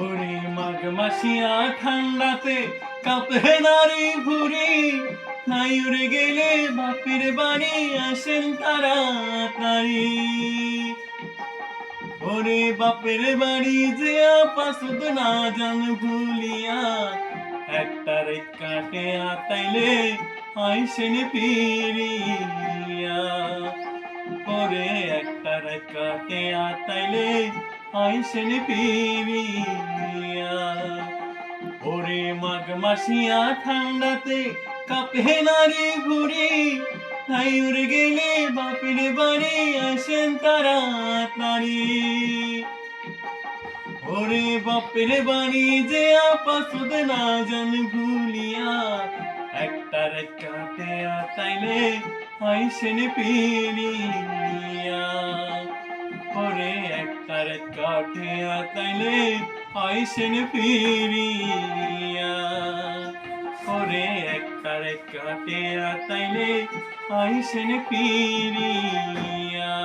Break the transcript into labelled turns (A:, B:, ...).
A: ওরে মাঘ মাসিয়া ঠান্ডাতে কাঁপে নারী ভুরি, নাই উড়ে গেলে বাপের বাড়ি আসেন তাড়াতাড়ি। ওরে বাপের বাড়ি যে পাশুদ না জান ভুলিয়া, একটা কাটে আতাইলে আইসেন ফিরিয়া। ওরে একটা কাটে আতাইলে আইসেন ফিরিয়া। ওরে মাঘ মাসিয়া ঠান্ডাতে কাঁপে নারী ভুরি, তাই উড়ে গেলে বাপের বাড়ি আসেন তাড়াতাড়ি। ওরে বাপের বাড়ি যে পাশুদ না জান ভুলিয়া, একটা কাটে আতাইলে আইসেন ফিরিয়া। ওরে একটা কাটে আতাইলে আইসেন ফিরিয়া। ওরে একটা কাটে আতাইলে আইসেন ফিরিয়া।